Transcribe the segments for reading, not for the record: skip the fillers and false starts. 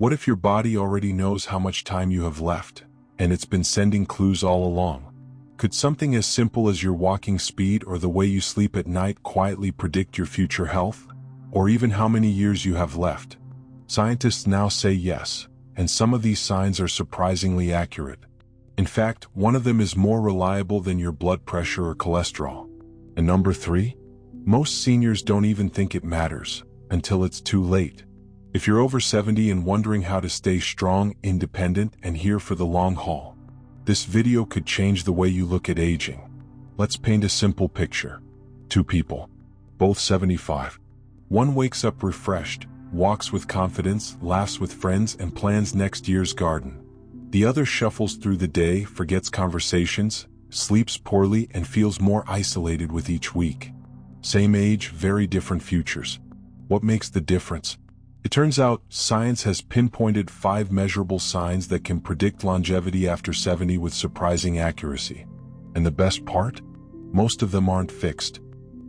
What if your body already knows how much time you have left, and it's been sending clues all along? Could something as simple as your walking speed or the way you sleep at night quietly predict your future health? Or even how many years you have left? Scientists now say yes, and some of these signs are surprisingly accurate. In fact, one of them is more reliable than your blood pressure or cholesterol. And number 3? Most seniors don't even think it matters until it's too late. If you're over 70 and wondering how to stay strong, independent, and here for the long haul, this video could change the way you look at aging. Let's paint a simple picture. 2 people, both 75. One wakes up refreshed, walks with confidence, laughs with friends, and plans next year's garden. The other shuffles through the day, forgets conversations, sleeps poorly, and feels more isolated with each week. Same age, very different futures. What makes the difference? It turns out, science has pinpointed 5 measurable signs that can predict longevity after 70 with surprising accuracy. And the best part? Most of them aren't fixed.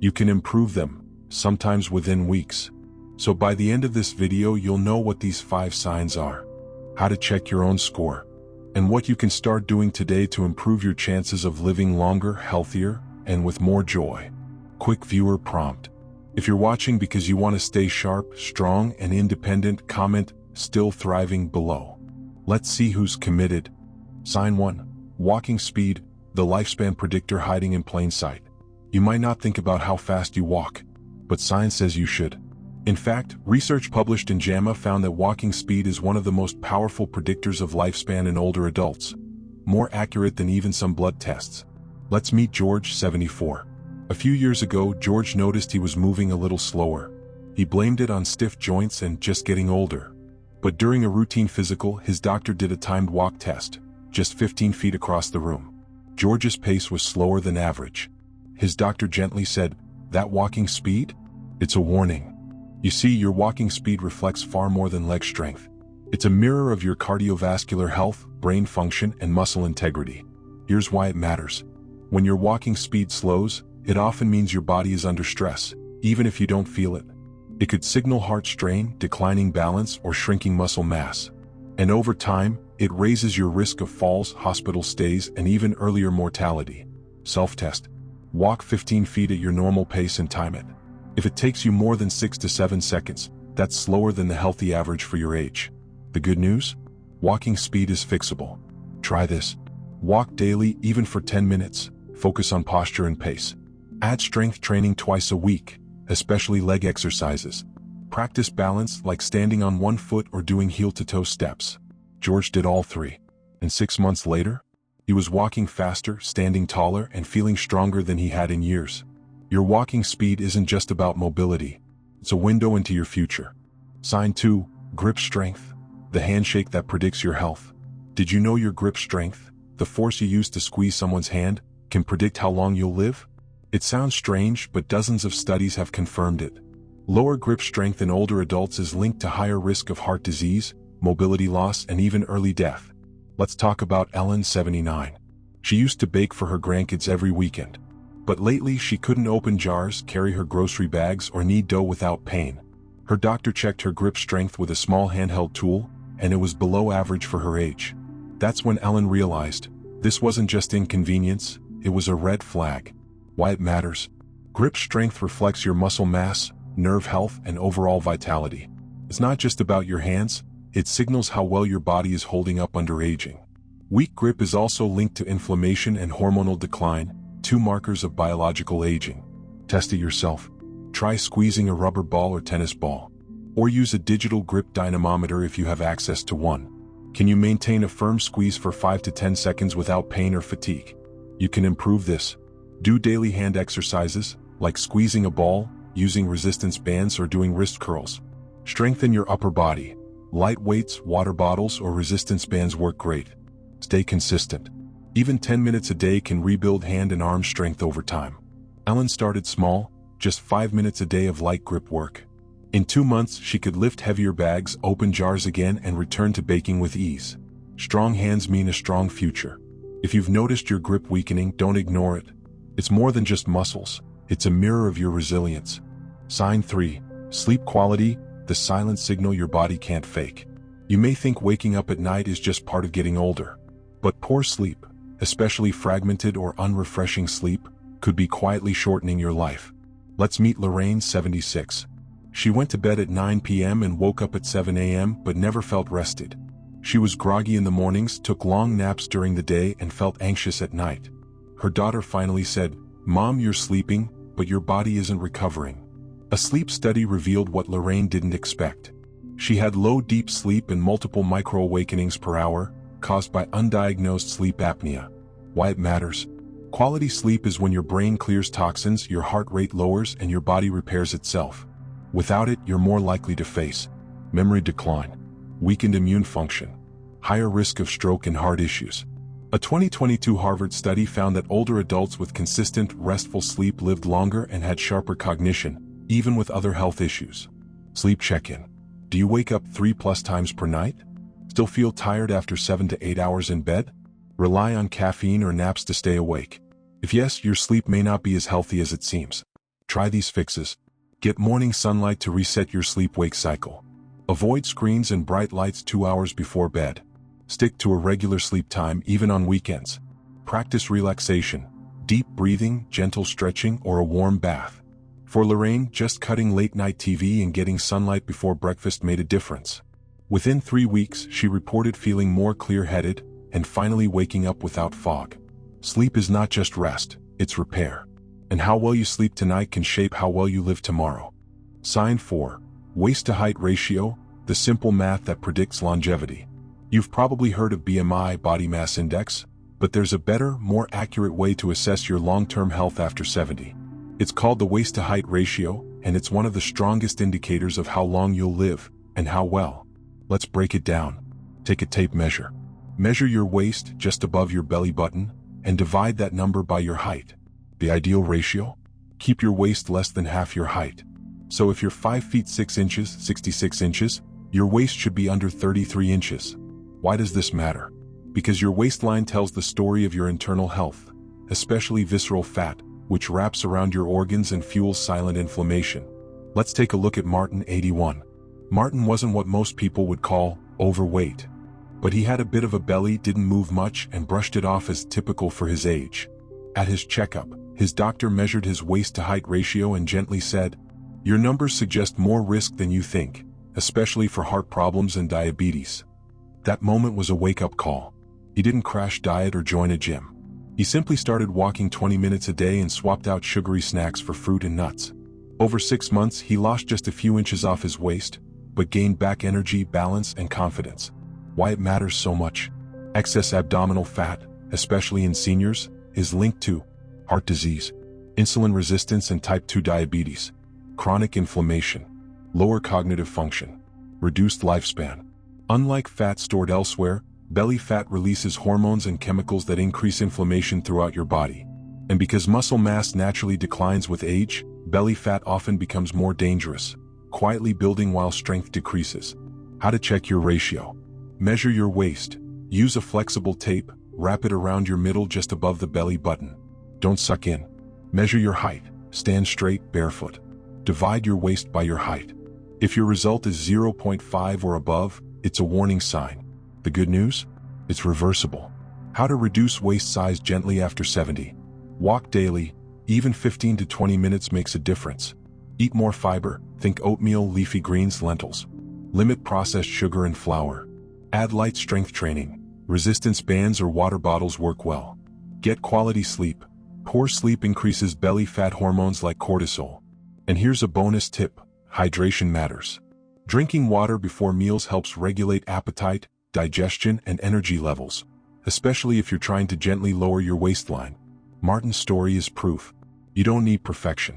You can improve them, sometimes within weeks. So by the end of this video, you'll know what these 5 signs are, how to check your own score, and what you can start doing today to improve your chances of living longer, healthier, and with more joy. Quick viewer prompt. If you're watching because you want to stay sharp, strong, and independent, comment "still thriving" below. Let's see who's committed. Sign 1. Walking speed, the lifespan predictor hiding in plain sight. You might not think about how fast you walk, but science says you should. In fact, research published in JAMA found that walking speed is one of the most powerful predictors of lifespan in older adults, more accurate than even some blood tests. Let's meet George, 74. A few years ago, George noticed he was moving a little slower. He blamed it on stiff joints and just getting older. But during a routine physical, his doctor did a timed walk test, just 15 feet across the room. George's pace was slower than average. His doctor gently said, "That walking speed? It's a warning. You see, your walking speed reflects far more than leg strength. It's a mirror of your cardiovascular health, brain function, and muscle integrity. Here's why it matters. When your walking speed slows, it often means your body is under stress, even if you don't feel it. It could signal heart strain, declining balance, or shrinking muscle mass. And over time, it raises your risk of falls, hospital stays, and even earlier mortality. Self-test. Walk 15 feet at your normal pace and time it. If it takes you more than 6 to 7 seconds, that's slower than the healthy average for your age. The good news? Walking speed is fixable. Try this. Walk daily, even for 10 minutes. Focus on posture and pace. Add strength training twice a week, especially leg exercises. Practice balance, like standing on one foot or doing heel-to-toe steps. George did all 3. And 6 months later, he was walking faster, standing taller, and feeling stronger than he had in years. Your walking speed isn't just about mobility. It's a window into your future. Sign 2. Grip strength, the handshake that predicts your health. Did you know your grip strength, the force you use to squeeze someone's hand, can predict how long you'll live? It sounds strange, but dozens of studies have confirmed it. Lower grip strength in older adults is linked to higher risk of heart disease, mobility loss, and even early death. Let's talk about Ellen, 79. She used to bake for her grandkids every weekend. But lately, she couldn't open jars, carry her grocery bags, or knead dough without pain. Her doctor checked her grip strength with a small handheld tool, and it was below average for her age. That's when Ellen realized, this wasn't just inconvenience, it was a red flag. Why it matters? Grip strength reflects your muscle mass, nerve health, and overall vitality. It's not just about your hands, it signals how well your body is holding up under aging. Weak grip is also linked to inflammation and hormonal decline, 2 markers of biological aging. Test it yourself. Try squeezing a rubber ball or tennis ball. Or use a digital grip dynamometer if you have access to one. Can you maintain a firm squeeze for 5 to 10 seconds without pain or fatigue? You can improve this. Do daily hand exercises, like squeezing a ball, using resistance bands, or doing wrist curls. Strengthen your upper body. Light weights, water bottles, or resistance bands work great. Stay consistent. Even 10 minutes a day can rebuild hand and arm strength over time. Ellen started small, just 5 minutes a day of light grip work. In 2 months, she could lift heavier bags, open jars again, and return to baking with ease. Strong hands mean a strong future. If you've noticed your grip weakening, don't ignore it. It's more than just muscles. It's a mirror of your resilience. Sign 3. Sleep quality, the silent signal your body can't fake. You may think waking up at night is just part of getting older. But poor sleep, especially fragmented or unrefreshing sleep, could be quietly shortening your life. Let's meet Lorraine, 76. She went to bed at 9 p.m. and woke up at 7 a.m. but never felt rested. She was groggy in the mornings, took long naps during the day, and felt anxious at night. Her daughter finally said, "Mom, you're sleeping, but your body isn't recovering." A sleep study revealed what Lorraine didn't expect. She had low deep sleep and multiple micro-awakenings per hour, caused by undiagnosed sleep apnea. Why it matters? Quality sleep is when your brain clears toxins, your heart rate lowers, and your body repairs itself. Without it, you're more likely to face memory decline, weakened immune function, higher risk of stroke and heart issues. A 2022 Harvard study found that older adults with consistent, restful sleep lived longer and had sharper cognition, even with other health issues. Sleep check-in. Do you wake up 3+ times per night? Still feel tired after 7 to 8 hours in bed? Rely on caffeine or naps to stay awake? If yes, your sleep may not be as healthy as it seems. Try these fixes. Get morning sunlight to reset your sleep-wake cycle. Avoid screens and bright lights 2 hours before bed. Stick to a regular sleep time even on weekends. Practice relaxation, deep breathing, gentle stretching, or a warm bath. For Lorraine, just cutting late-night TV and getting sunlight before breakfast made a difference. Within 3 weeks, she reported feeling more clear-headed and finally waking up without fog. Sleep is not just rest, it's repair. And how well you sleep tonight can shape how well you live tomorrow. Sign 4. Waist-to-height ratio, the simple math that predicts longevity. You've probably heard of BMI, body mass index, but there's a better, more accurate way to assess your long-term health after 70. It's called the waist-to-height ratio, and it's one of the strongest indicators of how long you'll live, and how well. Let's break it down. Take a tape measure. Measure your waist just above your belly button, and divide that number by your height. The ideal ratio? Keep your waist less than half your height. So if you're 5 feet 6 inches, 66 inches, your waist should be under 33 inches. Why does this matter? Because your waistline tells the story of your internal health, especially visceral fat, which wraps around your organs and fuels silent inflammation. Let's take a look at Martin, 81. Martin wasn't what most people would call overweight. But he had a bit of a belly, didn't move much, and brushed it off as typical for his age. At his checkup, his doctor measured his waist-to-height ratio and gently said, "Your numbers suggest more risk than you think, especially for heart problems and diabetes." That moment was a wake-up call. He didn't crash diet or join a gym. He simply started walking 20 minutes a day and swapped out sugary snacks for fruit and nuts. Over 6 months, he lost just a few inches off his waist, but gained back energy, balance, and confidence. Why it matters so much? Excess abdominal fat, especially in seniors, is linked to heart disease, insulin resistance and type 2 diabetes, chronic inflammation, lower cognitive function, reduced lifespan. Unlike fat stored elsewhere, belly fat releases hormones and chemicals that increase inflammation throughout your body. And because muscle mass naturally declines with age, belly fat often becomes more dangerous, quietly building while strength decreases. How to check your ratio? Measure your waist. Use a flexible tape, wrap it around your middle just above the belly button. Don't suck in. Measure your height. Stand straight, barefoot. Divide your waist by your height. If your result is 0.5 or above, it's a warning sign. The good news? It's reversible. How to reduce waist size gently after 70. Walk daily. Even 15 to 20 minutes makes a difference. Eat more fiber. Think oatmeal, leafy greens, lentils. Limit processed sugar and flour. Add light strength training. Resistance bands or water bottles work well. Get quality sleep. Poor sleep increases belly fat hormones like cortisol. And here's a bonus tip. Hydration matters. Drinking water before meals helps regulate appetite, digestion, and energy levels, especially if you're trying to gently lower your waistline. Martin's story is proof. You don't need perfection.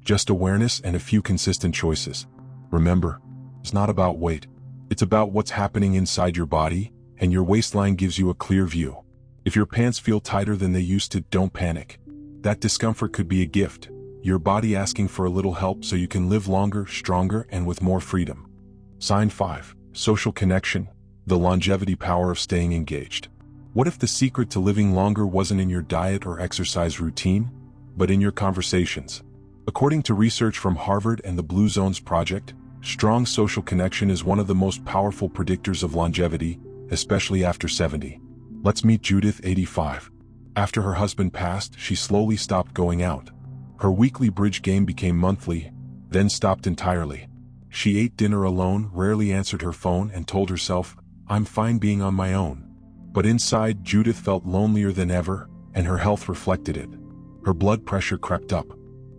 Just awareness and a few consistent choices. Remember, it's not about weight. It's about what's happening inside your body, and your waistline gives you a clear view. If your pants feel tighter than they used to, don't panic. That discomfort could be a gift, your body asking for a little help so you can live longer, stronger, and with more freedom. Sign 5. Social connection, the longevity power of staying engaged. What if the secret to living longer wasn't in your diet or exercise routine, but in your conversations? According to research from Harvard and the Blue Zones Project, Strong social connection is one of the most powerful predictors of longevity, especially after 70. Let's meet Judith, 85. After her husband passed, she slowly stopped going out. Her weekly bridge game became monthly, then stopped entirely. She ate dinner alone, rarely answered her phone, and told herself, "I'm fine being on my own." But inside, Judith felt lonelier than ever, and her health reflected it. Her blood pressure crept up.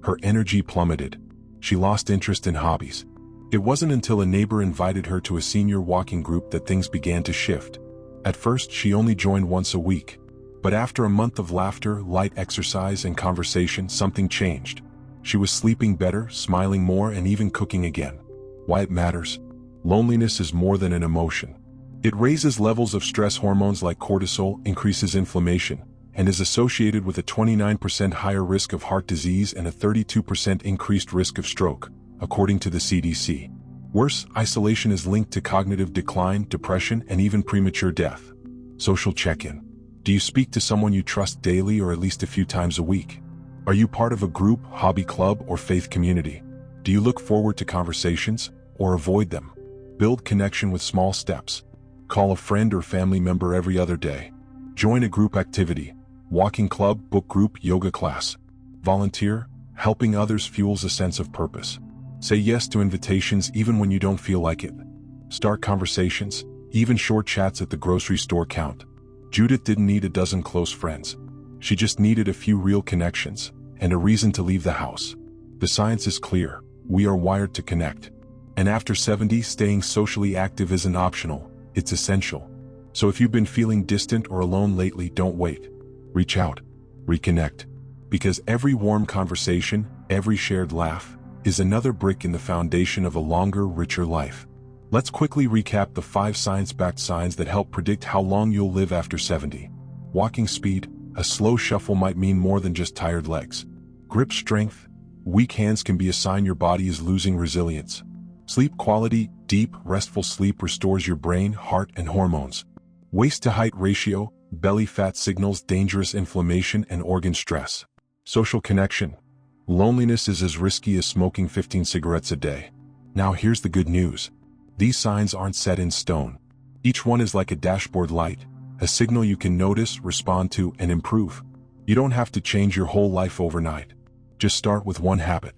Her energy plummeted. She lost interest in hobbies. It wasn't until a neighbor invited her to a senior walking group that things began to shift. At first, she only joined once a week. But after a month of laughter, light exercise, and conversation, something changed. She was sleeping better, smiling more, and even cooking again. Why it matters? Loneliness is more than an emotion. It raises levels of stress hormones like cortisol, increases inflammation, and is associated with a 29% higher risk of heart disease and a 32% increased risk of stroke, according to the CDC. Worse, isolation is linked to cognitive decline, depression, and even premature death. Social check-in. Do you speak to someone you trust daily or at least a few times a week? Are you part of a group, hobby club, or faith community? Do you look forward to conversations or avoid them? Build connection with small steps. Call a friend or family member every other day. Join a group activity, walking club, book group, yoga class. Volunteer. Helping others fuels a sense of purpose. Say yes to invitations even when you don't feel like it. Start conversations. Even short chats at the grocery store count. Judith didn't need a dozen close friends. She just needed a few real connections and a reason to leave the house. The science is clear. We are wired to connect. And after 70, staying socially active isn't optional, it's essential. So if you've been feeling distant or alone lately, don't wait. Reach out. Reconnect. Because every warm conversation, every shared laugh, is another brick in the foundation of a longer, richer life. Let's quickly recap the 5 science-backed signs that help predict how long you'll live after 70. Walking speed. A slow shuffle might mean more than just tired legs. Grip strength. Weak hands can be a sign your body is losing resilience. Sleep quality. Deep, restful sleep restores your brain, heart, and hormones. Waist-to-height ratio. Belly fat signals dangerous inflammation and organ stress. Social connection. Loneliness is as risky as smoking 15 cigarettes a day. Now here's the good news. These signs aren't set in stone. Each one is like a dashboard light, a signal you can notice, respond to, and improve. You don't have to change your whole life overnight. Just start with one habit,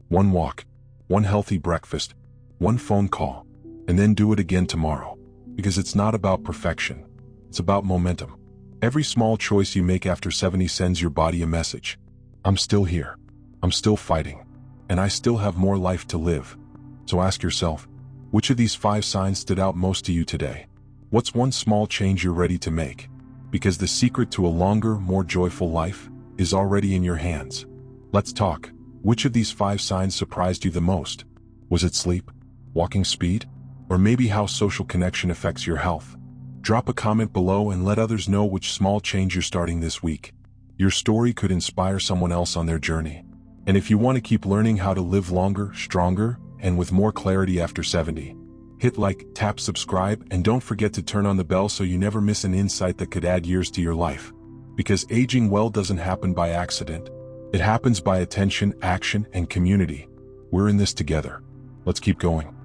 one walk, one healthy breakfast, one phone call, and then do it again tomorrow. Because it's not about perfection. It's about momentum. Every small choice you make after 70 sends your body a message. I'm still here. I'm still fighting. And I still have more life to live. So ask yourself, which of these 5 signs stood out most to you today? What's one small change you're ready to make? Because the secret to a longer, more joyful life is already in your hands. Let's talk. Which of these 5 signs surprised you the most? Was it sleep? Walking speed? Or maybe how social connection affects your health? Drop a comment below and let others know which small change you're starting this week. Your story could inspire someone else on their journey. And if you want to keep learning how to live longer, stronger, and with more clarity after 70, hit like, tap subscribe, and don't forget to turn on the bell so you never miss an insight that could add years to your life. Because aging well doesn't happen by accident. It happens by attention, action, and community. We're in this together. Let's keep going.